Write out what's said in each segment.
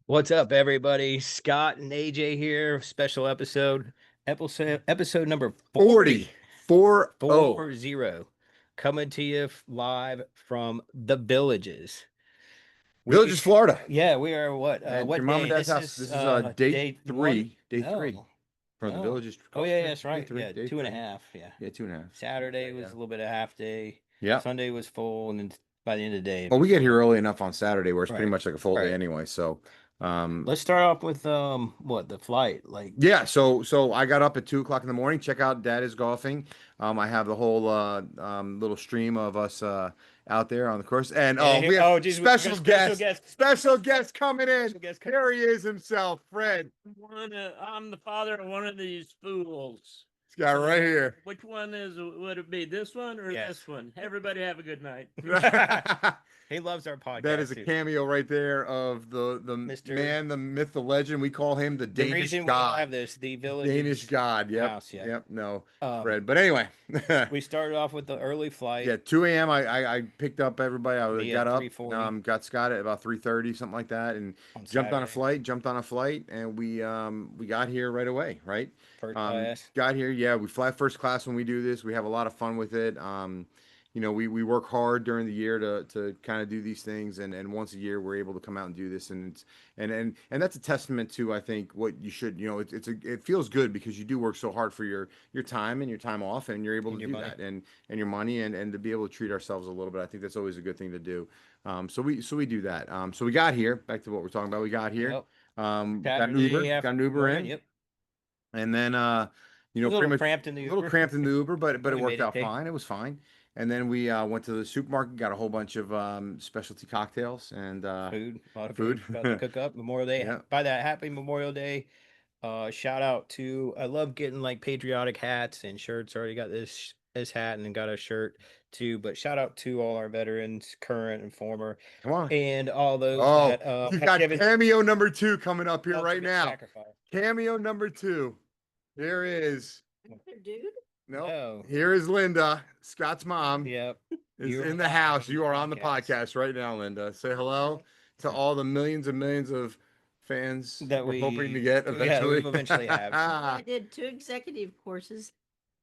What's up, everybody? Scott and AJ here. Special episode number 40, 40, 4-0. 40, coming to you live from the Villages. We, Villages, Florida. yeah, we are At your what mom and day? dad's This house. is This is day day one. three. Day three. Oh, From the oh, Villages oh golf yeah, trip. that's Day right. three. Yeah, Day two and a three. half. Yeah, Yeah, 2.5. Saturday Yeah. was a little bit of half day. Yeah. Sunday was full, and then by the end of the day, it Well, we was get here early enough on Saturday where it's pretty right, much like a full day right. anyway. So, um, Let's start off with what the flight like. yeah. So I got up at 2 o'clock in the morning. Check out Dad is golfing. I have the whole little stream of us out there on the course, and Yeah, we have geez, we got special special guests. guest. Special guest coming in. Special guest. There he is himself, Fred. I'm the father of one of these fools. This guy right here. Which one would it be? This one or Yes. this one? Everybody have a good night. He loves our podcast. That is a too. cameo right there of the Mr. man, the myth, the legend. We call him the The Danish reason we god. have this, the village Danish god. Yep. house, yeah. Yep. No, Um, Fred. But anyway, we started off with the early flight. yeah, 2 a.m. I picked up everybody. I Me got at up, 3:40. got Scott at about 3:30, something like that, and On jumped on a Saturday. flight, and we got here right away, right? First class. Got here, yeah. We fly first class when we do this. We have a lot of fun with it. We work hard during the year to kind of do these things, and once a year we're able to come out and do this, and it's and that's a testament to, I think, what you should, it feels good because you do work so hard for your time and your time off, and you're able And to your do money. that, and your money, and to be able to treat ourselves a little bit. I think that's always a good thing to do. So we do that. So we got here, back to what we're talking about. We got here, Yep. got an Uber, Saturday got an Uber afternoon. in, Yep. and then A little pretty much cramped in the a little Uber. cramped in the Uber, but But it we worked made it out take. fine. It was fine. And then we went to the supermarket, got a whole bunch of specialty cocktails and Food, a lot of food. food about to cook up. Memorial Day. Yeah. By that, happy Memorial Day. Shout out to I love getting like patriotic hats and shirts. Already got this hat and then got a shirt too. But shout out to all our veterans, current and former, Come on. and all those Oh, that we have got given cameo number 2 coming up here right ultimate now. sacrifice. Cameo number 2. There is. Dude. No. Oh, Here is Linda, Scott's mom, yep. is You're in the live house. on You the are on the podcast. podcast right now, Linda. Say hello to all the millions and millions of fans That we're hoping to we get yeah, eventually. we eventually have. I did 2 executive courses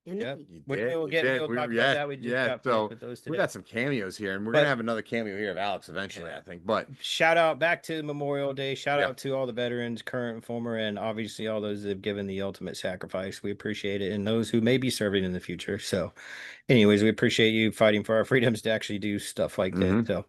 in the Yep. week. You Which did, we'll you get. did. We'll talk Yeah, about that. We just yeah. got So finished with those we today. got some cameos here, and we're But- gonna have another cameo here of Alex eventually, Yeah. I think. But Shout out back to Memorial Day. Shout Yeah. out to all the veterans, current and former, and obviously all those that have given the ultimate sacrifice. We appreciate it, and those who may be serving in the future. So, anyways, we appreciate you fighting for our freedoms to actually do stuff like Mhm. that. So,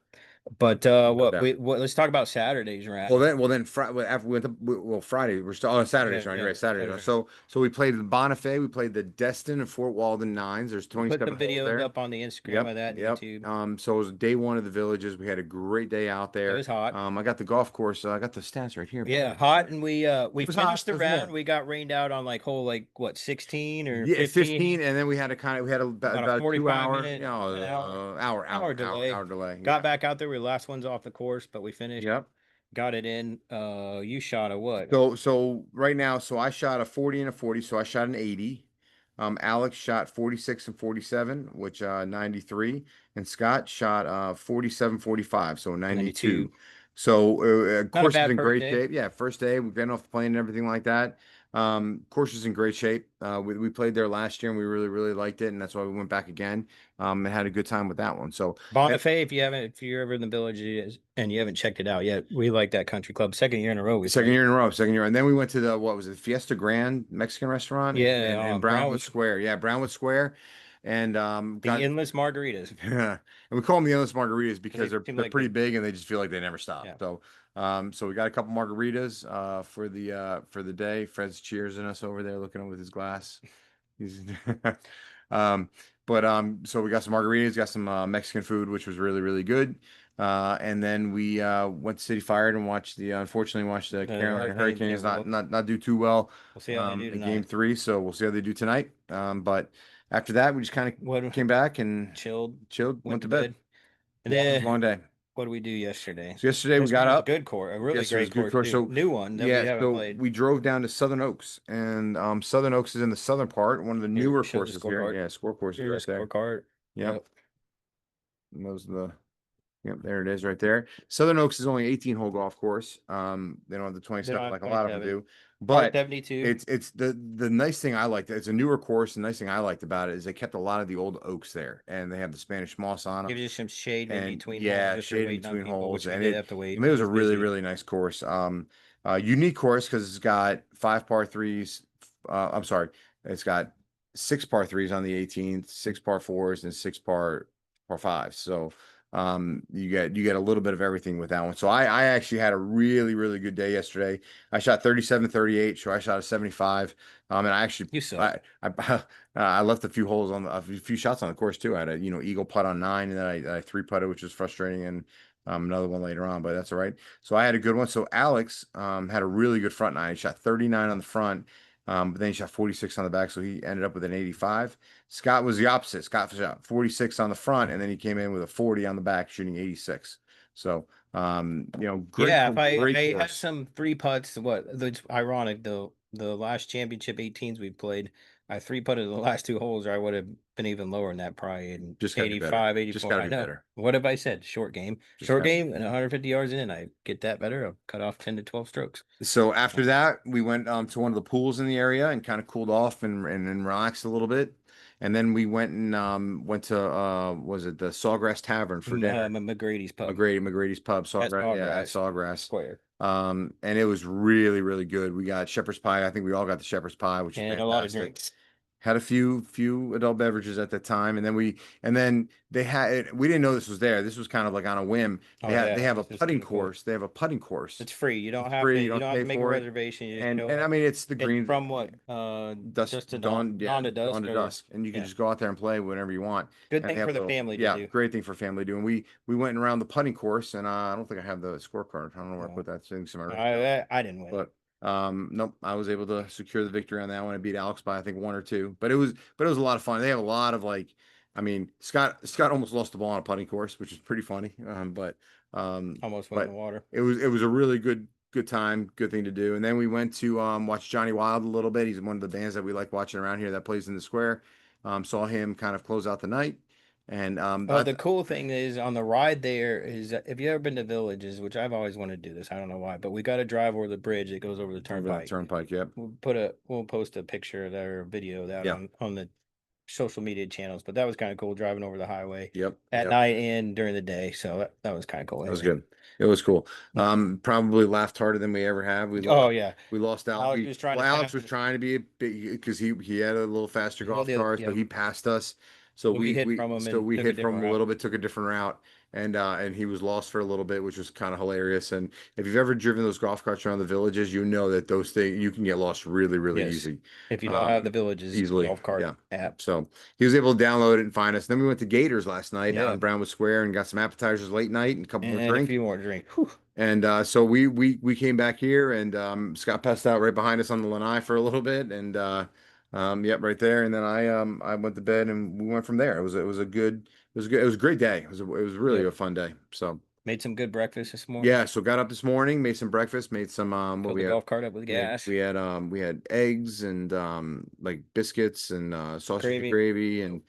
but doubt. let's talk about Saturdays, right? well then after we went Friday, we're still on Saturdays, Yeah, right? yeah, Right, Saturdays. Saturday. So we played the Bonifay, we played the Destin and Fort Walden Nines. There's Put 27 some holes videos there. up on the Instagram Yep, of that, yep. YouTube. So it was day one of the Villages. We had a great day out there. It was hot. I got the golf course. I got the stats right here. Yeah, hot, and we was hot, finished the it was warm. round. We got rained out on like hole like what 16 or Yeah, 15. 15, and then we had about a 45 2 hour, minute, hour delay. delay. Got back out there. We were the last ones off the course, but we finished. Yep. Got it in. You shot a what? So right now, I shot a 40 and a 40, so I shot an 80. Alex shot 46 and 47, which 93, and Scott shot 47, 45, so 92. 92. So course is bad in first great day. shape. Yeah, first day we've been off the plane and everything like that. Course is in great shape. We played there last year and we really, really liked it, and that's why we went back again. And had a good time with that one. So Bonifay, if you're ever in the village and you haven't checked it out yet, we like that country club. Second year in a row. second year in a row, second year. And then we went to the, what was it, Fiesta Grand Mexican restaurant? Yeah, in Brownwood Brownwood. Square. Yeah, Brownwood Square. And The endless margaritas. and we call them the endless margaritas because They they're seem they're like pretty big and they just feel like they never stop. Yeah. So we got a couple margaritas for the day. Fred's cheersing us over there, looking with his glass. He's so we got some margaritas, got some Mexican food, which was really, really good. And then we went to City Fire and unfortunately watched the Carolina Hurricanes not do too well We'll see how they do in tonight. game 3. So we'll see how they do tonight. But after that, we just kind of came back and Chilled, went to bed. And It was then a long day. what did we do yesterday? So yesterday we This got was a up. good course, a really Yesterday was great a good course, course. new one that we Yeah, haven't so played. we drove down to Southern Oaks, and Southern Oaks is in the southern part, one of the newer shows the courses here. scorecard. Yeah, score courses Here's right the there. scorecard. Yep. And those are the Yep, there it is right there. Southern Oaks is only 18-hole golf course. They don't have the They 27 don't have like a lot of them 27. do. But 72 it's the nice thing I liked. It's a newer course. The nice thing I liked about it is they kept a lot of the old oaks there, and they have the Spanish moss on them. gives you some shade in And between holes yeah, if you're shade in waiting on between people, holes, which we and did it have to wait. it was a was really busy. nice course. Unique course because it's got 5 par 3s. I'm sorry, it's got 6 par 3s on the 18th, 6 par 4s, and 6 par 5s. So you get a little bit of everything with that one. So I actually had a really good day yesterday. I shot 37 38, so I shot a 75. And I actually You suck. I left a few holes on a few shots on the course too. I had a eagle putt on 9, and then I three putted, which was frustrating, and another one later on, but that's all right. So I had a good one. So Alex had a really good front nine. He shot 39 on the front, but then he shot 46 on the back, so he ended up with an 85. Scott was the opposite. Scott shot 46 on the front, and then he came in with a 40 on the back, shooting 86. So great, Yeah, if great I had course. some three putts, it's ironic though. The last championship 18s we played, I three putted the last two holes, or I would have been even lower than that, probably in Just got to be better. 85, Just 84. got to I be know. better. What have I said? Short game. Just Short got. game and 150 yards in, I get that better. I'll cut off 10 to 12 strokes. So after that, we went to one of the pools in the area and kind of cooled off and relaxed a little bit. And then we went to was it the Sawgrass Tavern for dinner? McGrady's pub McGrady's Pub, at Sawgrass, yeah, at Sawgrass Sawgrass. Square. And it was really good. We got shepherd's pie. I think we all got the shepherd's pie, which is And a lot of fantastic. drinks. Had a few adult beverages at the time, and then they had we didn't know this was there. This was kind of like on a whim. Oh They yeah, have a this is putting pretty cool. course. They have a putting course. It's free. You don't It's have free. to. You You don't don't have pay to make a for it. reservation. You just And show I up. mean it's the It's green from what? dusk Dusk to dawn, yeah, dawn to dusk. dawn to Or dusk, and you can yeah, just go out there and play whenever you want. good And they thing have for a the little, family to yeah, do. great thing for family to do. And we went around the putting course, and I don't think I have the scorecard. I don't know where I No, put that. I think somewhere written down. I didn't win. But nope, I was able to secure the victory on that one. I beat Alex by I think one or two, but it was a lot of fun. They have a lot of like, I mean, Scott almost lost the ball on a putting course, which is pretty funny. Almost went in But the water. it was a really good time, good thing to do. And then we went to watch Johnny Wild a little bit. He's one of the bands that we like watching around here that plays in the square. Saw him kind of close out the night, and Oh, the cool thing is on the ride there is that if you ever been to Villages, which I've always wanted to do this, I don't know why, but we got to drive over the bridge that goes over the over that turnpike. turnpike. Yep. We'll post a picture of that or a video of that Yeah. on the social media channels. But that was kind of cool driving over the highway Yep. at Yep. night and during the day. So that was kind of cool. That was Anyway. good. It was cool. Yeah. Probably laughed harder than we ever have. Oh yeah. We lost out. Alex was trying to Alex pass was us. trying to be a bit because he had a little faster Well, golf car, so yeah, he passed us. So we hid from him and we took a hit from different him a route. little bit, took a different route, and he was lost for a little bit, which was kind of hilarious. And if you've ever driven those golf carts around the Villages, you know that those things you can get lost really Yes. easy. If you don't have the Villages Easily. golf cart Yeah. app. So he was able to download it and find us. Then we went to Gators last night out Yeah. in Brownwood Square and got some appetizers late night and a couple more And a drinks. few more drink. Whew. And so we came back here, and Scott passed out right behind us on the lanai for a little bit, and yep, right there. And then I went to bed, and we went from there. It was it was a great day. It was really Yep. a fun day. So Made some good breakfast this morning. yeah, so got up this morning, made some breakfast, made some what Filled we the had. golf cart up with gas. We had eggs and like biscuits and sausage and Gravy. gravy, and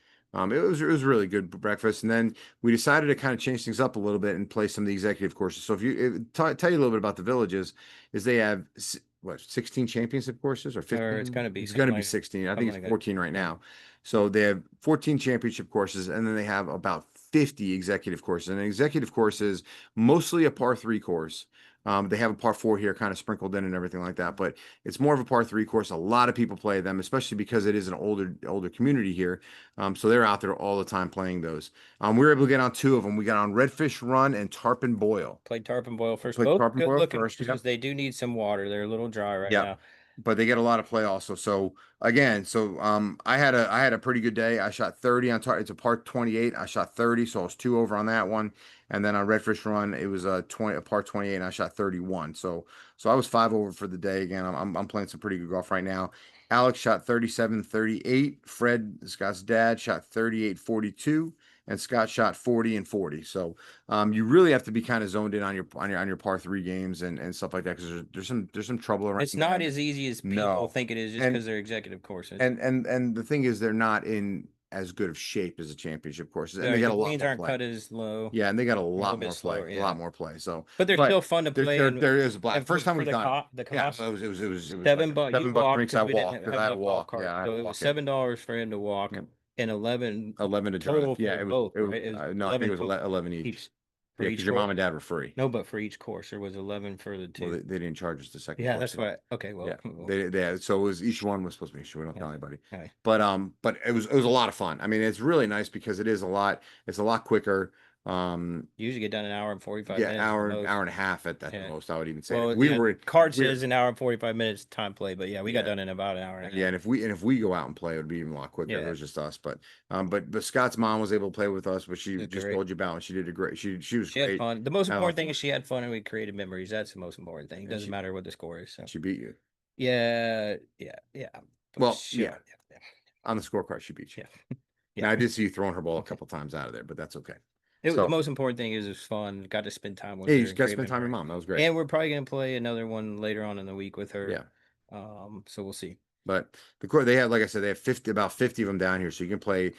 it was really good breakfast. And then we decided to kind of change things up a little bit and play some of the executive courses. So tell you a little bit about the Villages, is they have what 16 championship courses or 15? Or it's gonna be It's something going to be like 16. I something think it's like that. 14 right Yeah. now. So they have 14 championship courses, and then they have about 50 executive courses. And an executive course is mostly a par 3 course. They have a par 4 here kind of sprinkled in and everything like that, but it's more of a par 3 course. A lot of people play them, especially because it is an older community here. So they're out there all the time playing those. We were able to get on 2 of them. We got on Redfish Run and Tarpon Boil. Played Tarpon Boil first. Played Both Tarpon good Boil looking first, courses. yep. They do need some water. They're a little dry right Yeah. now. But they get a lot of play also. So again, I had a pretty good day. I shot 30 on it's a par 28. I shot 30, so I was 2 over on that one. And then on Redfish Run, it was a par 28, and I shot 31. So I was 5 over for the day. Again, I'm playing some pretty good golf right now. Alex shot 37 38. Fred, Scott's dad, shot 38 42. And Scott shot 40 and 40. So you really have to be kind of zoned in on your par 3 games and stuff like that, because there's some trouble around. It's not as easy as people No. think it is just And- because they're executive courses. And the thing is, they're not in as good of shape as the championship courses, and Yeah, they got the a lot greens more aren't play. cut as low. Yeah, and they got a little lot bit more play, slower, a yeah. lot more play. So, But they're still fun to play. there, And there is a blast. and First time for we've the done it. the Yeah, cost, it was like $7. You $7 walked drinks. I because we walked didn't because I have had a to golf walk. cart, Yeah, I had so to it was walk in. $7 for him to walk, Yep. and 11 11 to total drive. Yeah, for it was. both, It was. right? It was No, I think 11 it was total 11 each. each for Yeah, each because your course. mom and dad were free. No, but for each course, there was 11 for the Well, two. they didn't charge us the second Yeah, course. that's why. Okay, well, Yeah, well, so it was each one was supposed to be. Sure, we don't tell yeah. anybody. Okay. But it was a lot of fun. I mean, it's really nice because it is a lot. It's a lot quicker. You usually get done in an hour and 45 Yeah, minutes at the most. hour and a half at the Yeah. most. I would even say. Well, If we yeah, were card we says an hour and 45 minutes time play, but yeah, we got Yeah. done in about an hour and a half. Yeah, and if we go out and play, it would be even a lot quicker. If Yeah. it was just us. But Scott's mom was able to play with us, but she Did just great. told you about it. She did a great. She was She had great. fun. The most Had a lot important of thing fun. is she had fun and we created memories. That's the most important thing. It And doesn't she- matter what the score is. So She beat you. yeah. But Well, she- yeah. On the scorecard, she beat you. Yeah. Now I did see you throwing her ball a couple times out of there, but that's okay. The So most important thing is it was fun. Got to spend time with yeah, her. you just got to create spend time with your memories. mom. That was great. And we're probably gonna play another one later on in the week with her. Yeah. So we'll see. But the court they have, like I said, they have about 50 of them down here, so you can play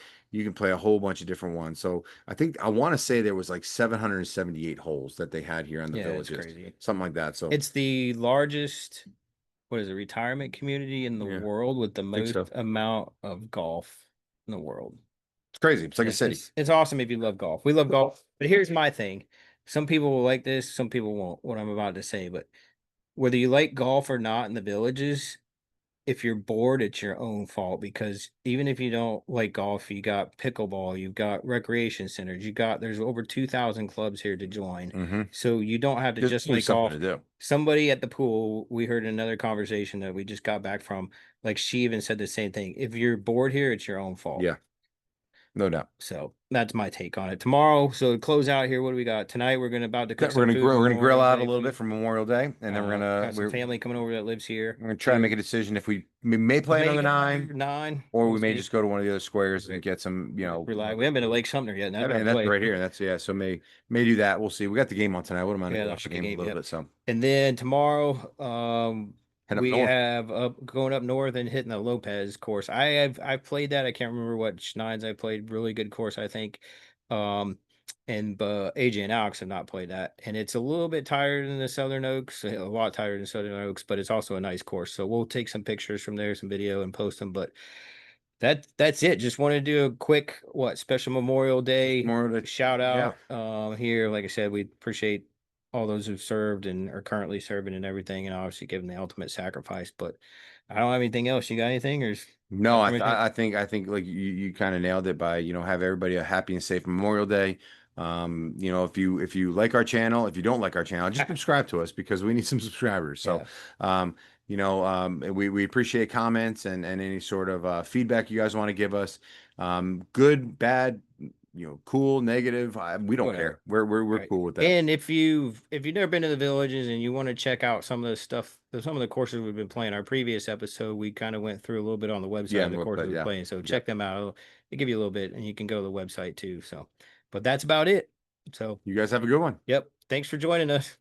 a whole bunch of different ones. So I want to say there was like 778 holes that they had here on the Yeah, it's villages, crazy. something like that. So It's the largest, what is it, retirement community in the Yeah, world with the think most so. amount of golf in the world. it's crazy. It's like a And city. It's awesome if you love golf. We love golf. But here's my thing. Some people will like this, some people won't, what I'm about to say. But whether you like golf or not in the villages, if you're bored, it's your own fault because even if you don't like golf, you got pickleball, you've got recreation centers, there's over 2,000 clubs here to join. Mm-hmm. So you don't have to There's just always like golf. something to do. Somebody at the pool, we heard another conversation that we just got back from, like she even said the same thing. If you're bored here, it's your own fault. Yeah, no doubt. So that's my take on it. Tomorrow, so to close out here, what do we got tonight? We're about to cook We're some gonna food grill. for We're gonna grill Memorial out a Day little food. bit for Memorial Day, and then Got some family coming over that lives here. we're gonna try to make a decision if we may play Maybe another 9, nine, or we'll we may see. just go to one of the other squares and get some, Relax. We haven't been to Lake Sumter yet. I mean, that's right here. That's so may do that. We'll see. We got the game on tonight. What am I Yeah, gonna the watch the hockey game a game, little yep. bit? So And then tomorrow, head up we north. have going up north and hitting the Lopez course. I've played that. I can't remember what nines I played. Really good course, I think. And AJ and Alex have not played that, and it's a little bit tighter than the Southern Oaks, a lot tighter than Southern Oaks, but it's also a nice course. So we'll take some pictures from there, some video, and post them. But that's it. Just wanted to do a quick special Memorial Day shout out here. Like I said, we appreciate all those who've served and are currently serving and everything, and obviously giving the ultimate sacrifice. But I don't have anything else. You got anything, or No, I think like you kind of nailed it by have everybody a happy and safe Memorial Day. If you like our channel, if you don't like our channel, just subscribe to us because we need some subscribers. So, we appreciate comments and any sort of feedback you guys want to give us. Good, bad, cool, negative. We don't care. We're cool with that. And if you've never been to the villages and you want to check out some of the stuff, some of the courses we've been playing, our previous episode, we kind of went through a little bit on the website of the courses we're playing. So check them out. It'll give you a little bit, and you can go to the website too. So, but that's about it. So you guys have a good one. Yep. Thanks for joining us.